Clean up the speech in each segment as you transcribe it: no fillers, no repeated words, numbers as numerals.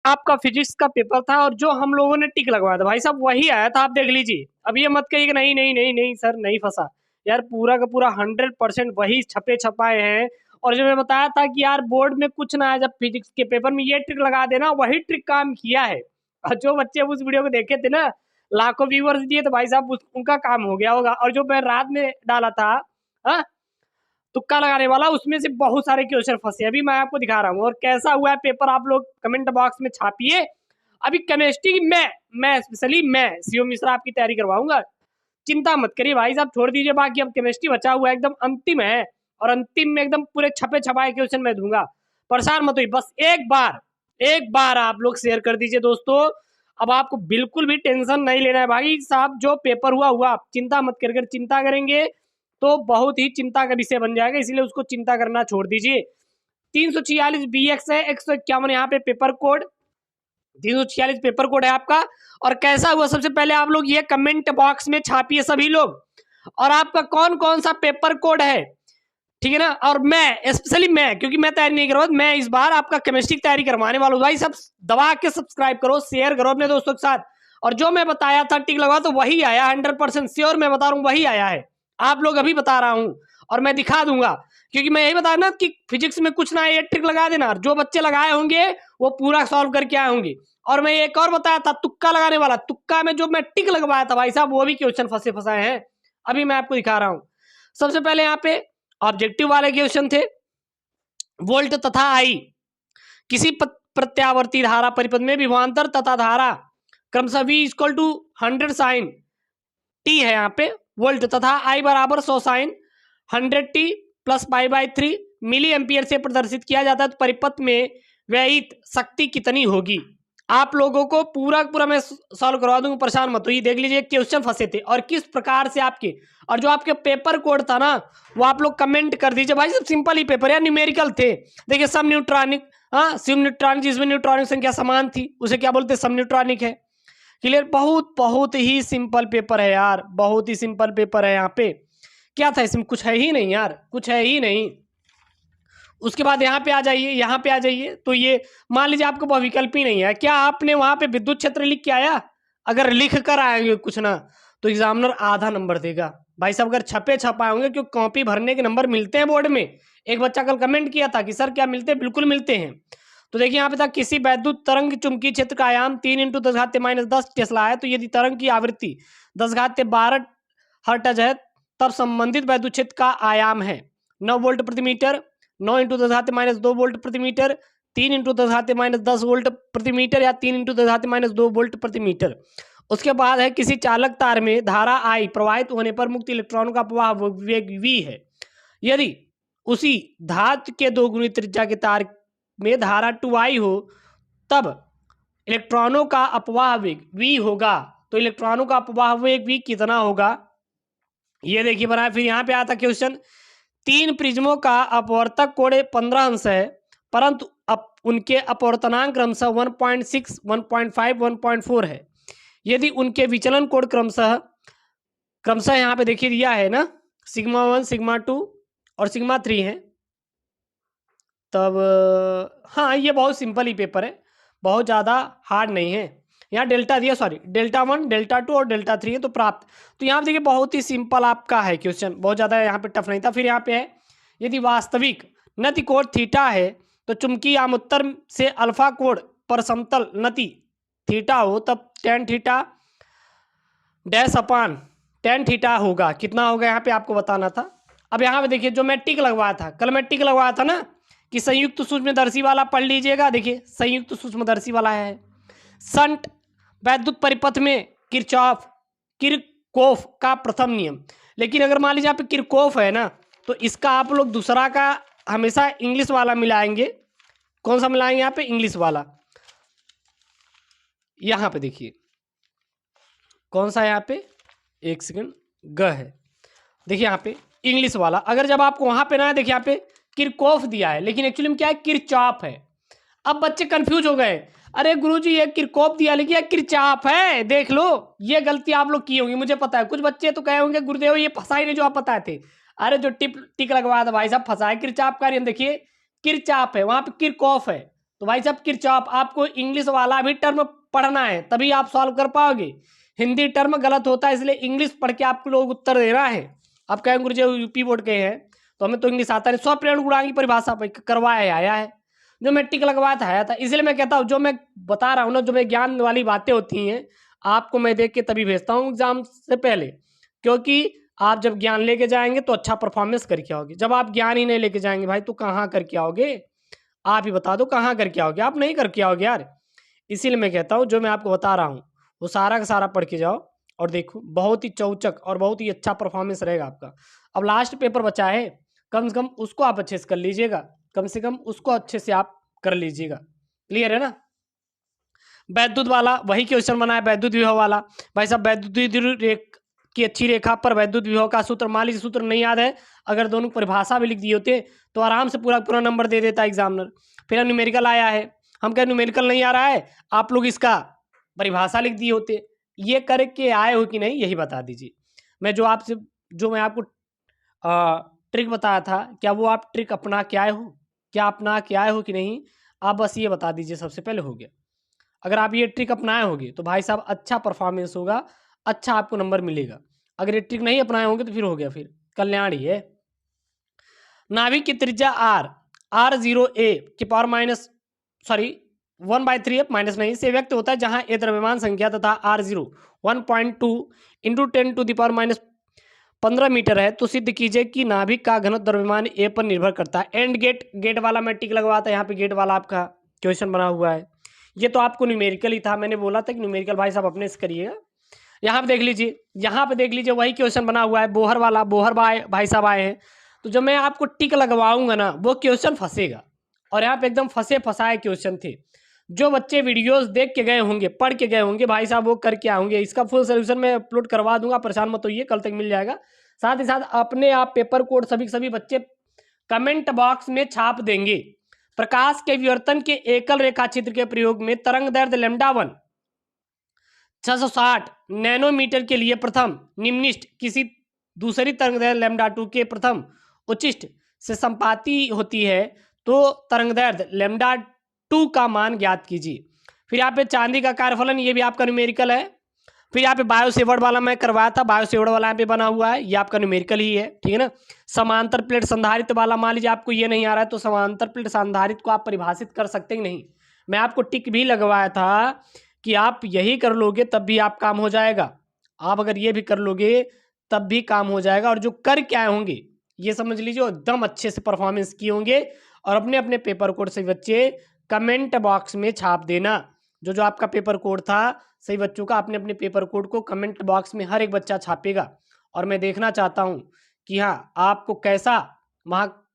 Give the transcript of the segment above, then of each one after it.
आपका फिजिक्स का पेपर था और जो हम लोगों ने टिक लगवाया था भाई साहब वही आया था, आप देख लीजिए। अब ये मत कहिए कि नहीं नहीं नहीं नहीं सर नहीं फंसा, यार पूरा का पूरा 100% वही छपे छपाए हैं। और जो मैं बताया था कि यार बोर्ड में कुछ ना है, जब फिजिक्स के पेपर में ये ट्रिक लगा देना, वही ट्रिक काम किया है। और जो बच्चे उस वीडियो को देखे थे ना, लाखों व्यूअर्स दिए, तो भाई साहब उनका काम हो गया होगा। और जो मैं रात में डाला था, हाँ, तुक्का लगाने वाला, उसमें से बहुत सारे क्वेश्चन फंसे। अभी मैं आपको दिखा रहा हूँ और कैसा हुआ है पेपर, आप लोग कमेंट बॉक्स में छापिए। अभी केमिस्ट्री की मैं स्पेशली मैं सीओ मिश्रा आपकी तैयारी करवाऊंगा, चिंता मत करिए भाई साहब, छोड़ दीजिए। बाकी अब केमिस्ट्री बचा हुआ है, एकदम अंतिम है, और अंतिम में एकदम पूरे छपे छपाए क्वेश्चन मैं दूंगा, परेशान मत होइए। बस एक बार आप लोग शेयर कर दीजिए दोस्तों। अब आपको बिल्कुल भी टेंशन नहीं लेना है भाई साहब, जो पेपर हुआ हुआ, आप चिंता मत कर, चिंता करेंगे तो बहुत ही चिंता का विषय बन जाएगा, इसलिए उसको चिंता करना छोड़ दीजिए। 346 BX है, 151 यहाँ पे पेपर कोड, 346 पेपर कोड है आपका। और कैसा हुआ, सबसे पहले आप लोग ये कमेंट बॉक्स में छापिए सभी लोग, और आपका कौन कौन सा पेपर कोड है, ठीक है ना। और मैं स्पेशली मैं, क्योंकि मैं तैयारी नहीं करवा, मैं इस बार आपका केमिस्ट्री की तैयारी करवाने वाला हूँ भाई। सब दबा के सब्सक्राइब करो, शेयर करो अपने दोस्तों के साथ। और जो मैं बताया था टिक लगा, तो वही आया, 100% श्योर मैं बता रहा हूँ, वही आया है। आप लोग अभी बता रहा हूँ और मैं दिखा दूंगा, क्योंकि मैं यही बताया ना कि फिजिक्स में कुछ ना ये ट्रिक लगा देना, जो बच्चे लगाए होंगे वो पूरा सॉल्व करके आए होंगे। और मैं एक और बताया था तुक्का लगाने वाला, तुक्का में जो मैं टिक लगवाया था भाई साहब, वो भी क्वेश्चन फंसे फंसाए हैं। अभी मैं आपको दिखा रहा हूं। सबसे पहले यहाँ पे ऑब्जेक्टिव वाले क्वेश्चन थे, वोल्ट तथा आई, किसी प्रत्यावर्ती धारा परिपथ में विभवांतर तथा धारा क्रमशः V equal to 100 sine T है यहाँ पे, वोल्ट तथा आई बराबर 100 sign 100t plus π/3 milli ampere से प्रदर्शित किया जाता है, तो परिपथ में व्ययित शक्ति कितनी होगी। आप लोगों को पूरा पूरा मैं सॉल्व करवा दूंगा, परेशान मत होइए। देख लीजिए क्वेश्चन फंसे थे और किस प्रकार से आपके, और जो आपके पेपर कोड था ना, वो आप लोग कमेंट कर दीजिए भाई। सब सिंपल ही पेपर है, न्यूमेरिकल थे। देखिए सब न्यूट्रॉनिक, हाँ सिम न्यूट्रॉनिक, जिसमें न्यूट्रॉनिक संख्या समान थी उसे क्या बोलते हैं, सब न्यूट्रॉनिक है। क्लियर, बहुत बहुत ही सिंपल पेपर है यार, बहुत ही सिंपल पेपर है। यहाँ पे क्या था, इसमें कुछ है ही नहीं यार, कुछ है ही नहीं। उसके बाद यहाँ पे आ जाइए, यहाँ पे आ जाइए, तो ये मान लीजिए आपको बहुविकल्प ही नहीं है, क्या आपने वहां पे विद्युत क्षेत्र लिख के आया? अगर लिख कर आएंगे कुछ ना, तो एग्जामिनर आधा नंबर देगा भाई साहब। अगर छपे छपाए होंगे, क्योंकि कॉपी भरने के नंबर मिलते हैं बोर्ड में। एक बच्चा कल कमेंट किया था कि सर क्या मिलते हैं, बिल्कुल मिलते हैं। तो देखिए यहाँ पे था, किसी वैद्युत तरंग चुंबकीय क्षेत्र का आयाम 3 × 10⁻10 टेस्ला है, तो यदि तरंग की आवृत्ति 10⁻12 हर्ट्ज है, तब संबंधित वैद्युत क्षेत्र का आयाम है 9 वोल्ट प्रति मीटर, 9 × 10⁻2 वोल्ट प्रति मीटर, 3 × 10⁻10 वोल्ट प्रति मीटर, या 3 × 10⁻2 वोल्ट प्रति मीटर। उसके बाद है, किसी चालक तार में धारा आई प्रवाहित होने पर मुक्त इलेक्ट्रॉनों का प्रवाह वेग v है, यदि उसी धातु के 2 गुनी त्रिज्या के तार में धारा 2I हो, तब इलेक्ट्रॉनों का अपवाह वेग v होगा। तो इलेक्ट्रॉनों का अपवाह वेग v कितना होगा, ये देखिए बनाया। फिर यहाँ पे आता क्वेश्चन, 3 प्रिज्मों का अपवर्तक कोण 15 अंश है, परंतु उनके अपवर्तनांक क्रमशः 1.6, 1.5, 1.4 है। यदि उनके विचलन कोण क्रमशः यहाँ पे देखिए दिया है ना, σ1, σ2 और σ3 है, तब हाँ ये बहुत सिंपल ही पेपर है, बहुत ज़्यादा हार्ड नहीं है। यहाँ डेल्टा दिया, सॉरी डेल्टा 1, डेल्टा 2 और डेल्टा 3 है, तो प्राप्त। तो यहाँ देखिए बहुत ही सिंपल आपका है क्वेश्चन, बहुत ज़्यादा यहाँ पे टफ नहीं था। फिर यहाँ पे है, यदि वास्तविक नति कोण थीटा है, तो चुंबकीय आमुत्तर से अल्फा कोण पर समतल नति थीटा हो, तब tan थीटा डैश अपान tan थीटा होगा, कितना होगा यहाँ पे आपको बताना था। अब यहाँ पे देखिए, जो मैं टिक लगवाया था, कल मैं टिक लगवाया था ना कि संयुक्त सूक्ष्मदर्शी वाला पढ़ लीजिएगा। देखिए संयुक्त सूक्ष्मदर्शी वाला है, संट वैद्युत परिपथ में किरचॉफ का प्रथम नियम। लेकिन अगर मान लीजिए यहाँ पे किरचॉफ है ना, तो इसका आप लोग दूसरा का हमेशा इंग्लिश वाला मिलाएंगे। कौन सा मिलाएंगे यहाँ पे, इंग्लिश वाला। यहाँ पे देखिए कौन सा है, यहाँ पे एक सेकंड, ग है, देखिए यहाँ पे इंग्लिश वाला। अगर जब आपको वहां पे ना, देखिए यहाँ पे किरचॉफ दिया है, लेकिन एक्चुअली में क्या है, किरचॉफ है। अब बच्चे कंफ्यूज हो गए, अरे गुरुजी ये किरचॉफ दिया, लेकिन किरचॉफ है, देख लो। ये गलती आप लोग की होंगी, मुझे पता है। कुछ बच्चे तो कहे होंगे गुरुदेव ये फंसा ही नहीं जो आप बताए थे। अरे जो टिक लगवाया था भाई साहब, फंसा है, किरचॉफ का नियम देखिए, किरचॉफ है, वहां पे किरचॉफ है। तो भाई साहब किरचॉफ, आपको इंग्लिश वाला भी टर्म पढ़ना है तभी आप सॉल्व कर पाओगे। हिंदी टर्म गलत होता है, इसलिए इंग्लिश पढ़ के आपको लोग उत्तर दे रहा है। आप कहेंगे गुरुजी यूपी बोर्ड के हैं तो हमें तो इंग्लिश आता नहीं, स्वप्रेरण गुणांक की परिभाषा करवाया आया है, जो मैं टिक लगवाया था आया था। इसलिए मैं कहता हूँ जो मैं बता रहा हूँ ना, जो मैं ज्ञान वाली बातें होती हैं आपको मैं देख के तभी भेजता हूँ एग्जाम से पहले, क्योंकि आप जब ज्ञान लेके जाएंगे तो अच्छा परफॉर्मेंस करके आओगे। जब आप ज्ञान ही नहीं लेके जाएंगे भाई तो कहाँ करके आओगे? आप ही बता दो कहाँ करके आओगे? आप नहीं करके आओगे यार। इसीलिए मैं कहता हूँ जो मैं आपको बता रहा हूँ वो सारा का सारा पढ़ के जाओ और देखो, बहुत ही चौचक और बहुत ही अच्छा परफॉर्मेंस रहेगा आपका। अब लास्ट पेपर बचा है, कम से कम उसको आप अच्छे से कर लीजिएगा, कम से कम उसको अच्छे से आप कर लीजिएगा। क्लियर है ना? वैद्युत वाला वही क्वेश्चन बना है, वैद्युत विभव वाला। भाई साहब वैद्युत की अच्छी रेखा पर वैद्युत विभव का सूत्र, मान लीजिए सूत्र नहीं याद है, अगर दोनों परिभाषा भी लिख दिए होते तो आराम से पूरा पूरा नंबर दे देता एग्जामिनर। फिर न्यूमेरिकल आया है, हम कहें न्यूमेरिकल नहीं आ रहा है, आप लोग इसका परिभाषा लिख दिए होते। ये करके आए हो कि नहीं यही बता दीजिए। जो मैं आपको ट्रिक बताया था, क्या वो आप ट्रिक अपना के आए हो? क्या अपना के आए हो कि नहीं? आप बस ये बता दीजिए सबसे पहले। हो गया। अगर आप ये ट्रिक अपनाए होंगे तो भाई साहब अच्छा परफॉर्मेंस होगा, अच्छा आपको नंबर मिलेगा। अगर ये ट्रिक नहीं अपनाए होंगे तो फिर हो गया, फिर कल्याण ही है। नाभिक की त्रिज्या r0a की पावर माइनस 1/3f माइनस नहीं से व्यक्त होता है, जहां ए द्रव्यमान संख्या तथा r0 1.2 इंटू 10⁻15 मीटर है, तो सिद्ध कीजिए कि नाभिक का घनत्व द्रव्यमान ए पर निर्भर करता है। एंड गेट वाला मैं टिक लगवाता है, यहाँ पे गेट वाला आपका क्वेश्चन बना हुआ है। ये तो आपको न्यूमेरिकल ही था, मैंने बोला था कि न्यूमेरिकल भाई साहब अपने से करिएगा। यहाँ पे देख लीजिए, वही क्वेश्चन बना हुआ है, बोहर वाला। बोहर भाई साहब आए हैं, तो जब मैं आपको टिक लगवाऊंगा ना वो क्वेश्चन फंसेगा। और यहाँ पे एकदम फंसे फंसाए क्वेश्चन थे। जो बच्चे वीडियोस देख के गए होंगे, पढ़ के गए होंगे भाई साहब, वो करके आएंगे। इसका फुल सोल्यूशन मैं अपलोड करवा दूंगा, परेशान मत होइए, कल तक मिल जाएगा। साथ ही साथ अपने आप पेपर कोड सभी बच्चे कमेंट बॉक्स में छाप देंगे। प्रकाश के विवर्तन के एकल रेखा चित्र के प्रयोग में तरंग दैर्ध्य λ1 660 नैनोमीटर के लिए प्रथम निम्निष्ट किसी दूसरी तरंग दैर्ध्य λ2 के प्रथम उच्चिष्ट से संपाती होती है, तो तरंग दैर्ध्य λ2 का मान ज्ञात कीजिए। फिर यहाँ पे चांदी का कार्यफलन, ये भी आपका न्यूमेरिकल है। फिर यहाँ पे बायोसेवर्ड वाला मैं करवाया था, बायोसेवर्ड वाला यहाँ पे बना हुआ है, ये आपका न्यूमेरिकल ही है, ठीक है ना। समांतर प्लेट संधारित्र वाला, मान लीजिए आपको ये नहीं आ रहा है तो समांतर प्लेट संधारित्र को आप परिभाषित कर सकते हैं नहीं। मैं आपको टिक भी लगवाया था कि आप यही कर लोगे तब भी आप काम हो जाएगा। आप अगर ये भी कर लोगे तब भी काम हो जाएगा। और जो कर क्या होंगे ये समझ लीजिए, एकदम अच्छे से परफॉर्मेंस किए होंगे। और अपने अपने पेपर कोड से बच्चे कमेंट बॉक्स में छाप देना। जो आपका पेपर कोड था सही बच्चों का, अपने अपने पेपर कोड को कमेंट बॉक्स में हर एक बच्चा छापेगा। और मैं देखना चाहता हूं कि हाँ आपको कैसा वहाँ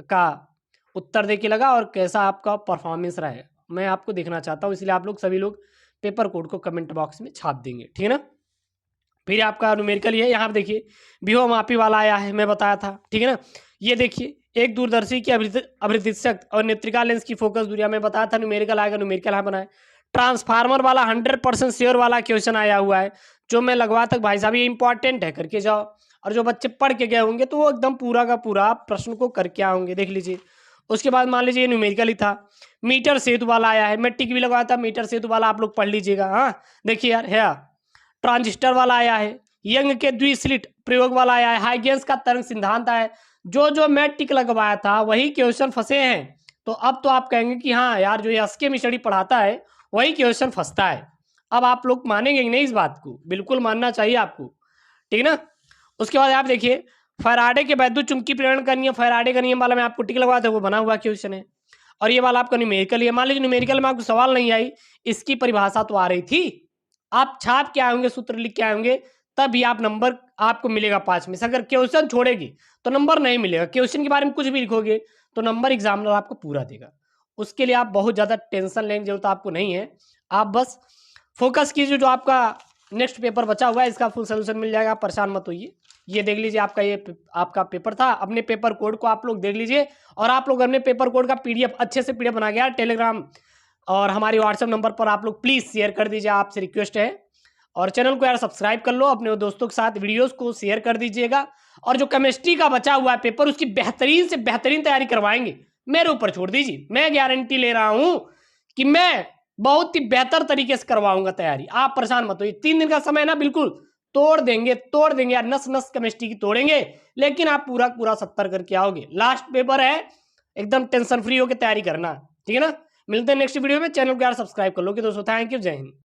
का उत्तर दे के लगा और कैसा आपका परफॉर्मेंस रहा है, मैं आपको देखना चाहता हूँ। इसलिए आप लोग सभी लोग पेपर कोड को कमेंट बॉक्स में छाप देंगे, ठीक है ना। फिर आपका न्यूमेरिकल ही है, यहाँ पे देखिए विभव मापी वाला आया है, मैं बताया था, ठीक है ना। ये देखिए एक दूरदर्शी की अभिवृद्धि शक्ति और नेत्रिका लेंस की फोकस दूरिया, मैं बताया था न्यूमेरिकल आएगा, न्यूमेरिकल यहाँ बनाए। ट्रांसफार्मर वाला 100% श्योर वाला क्वेश्चन आया हुआ है, जो मैं लगवा तक भाई साहब ये इंपॉर्टेंट है, करके जाओ। और जो बच्चे पढ़ के गए होंगे तो वो एकदम पूरा का पूरा प्रश्न को करके आओगे, देख लीजिए। उसके बाद मान लीजिए ये न्यूमेरिकल ही था। मीटर सेतु वाला आया है, मैं टिक भी लगवाया था, मीटर सेतु वाला आप लोग पढ़ लीजिएगा। हाँ देखिए यार है। ट्रांजिस्टर वाला आया है, यंग के द्विस्लिट प्रयोग वाला आया है, हाइगेंस का तरंग सिद्धांत आया है। जो मैं टिक लगवाया था वही क्वेश्चन फंसे हैं। तो अब तो आप कहेंगे कि हाँ यार जो ये एसके मिस्त्री पढ़ाता है वही क्वेश्चन फंसता है। अब आप लोग मानेंगे नहीं इस बात को? बिल्कुल मानना चाहिए आपको, ठीक है ना। उसके बाद आप देखिए फैराडे के वैद्युत चुंबकीय प्रेरण का नियम, फैराडे का नियम वाला मैं आपको टिक लगवाया था, वो बना हुआ क्वेश्चन है। और ये वाला आपका न्यूमेरिकल है। मान लीजिए न्यूमेरिकल में आपको सवाल नहीं आई, इसकी परिभाषा तो आ रही थी, आप छाप के आएंगे, सूत्र लिख के आएंगे, तभी आप नंबर आपको मिलेगा 5 में से। अगर क्वेश्चन छोड़ेगी तो नंबर नहीं मिलेगा। क्वेश्चन के बारे में कुछ भी लिखोगे तो नंबर एग्जामिनर आपको पूरा देगा। उसके लिए आप बहुत ज़्यादा टेंशन लेने की जरूरत आपको नहीं है। आप बस फोकस कीजिए, जो आपका नेक्स्ट पेपर बचा हुआ है इसका फुल सोल्यूशन मिल जाएगा, आप परेशान मत होइए। ये देख लीजिए आपका पेपर था, अपने पेपर कोड को आप लोग देख लीजिए। और आप लोग अपने पेपर कोड का PDF अच्छे से PDF बना गया टेलीग्राम और हमारे व्हाट्सएप नंबर पर आप लोग प्लीज़ शेयर कर दीजिए, आपसे रिक्वेस्ट है। और चैनल को यार सब्सक्राइब कर लो, अपने दोस्तों के साथ वीडियोस को शेयर कर दीजिएगा। और जो केमिस्ट्री का बचा हुआ है पेपर, उसकी बेहतरीन से बेहतरीन तैयारी करवाएंगे। मेरे ऊपर छोड़ दीजिए, मैं गारंटी ले रहा हूं कि मैं बहुत ही बेहतर तरीके से करवाऊंगा तैयारी। आप परेशान मत होइए, 3 दिन का समय है ना, बिल्कुल तोड़ देंगे यार, नस नस केमिस्ट्री की तोड़ेंगे, लेकिन आप पूरा पूरा 70 करके आओगे। लास्ट पेपर है, एकदम टेंशन फ्री होकर तैयारी करना, ठीक है ना। मिलते हैं नेक्स्ट वीडियो में, चैनल को यार सब्सक्राइब कर लो कि दोस्तों। थैंक यू, जय हिंद।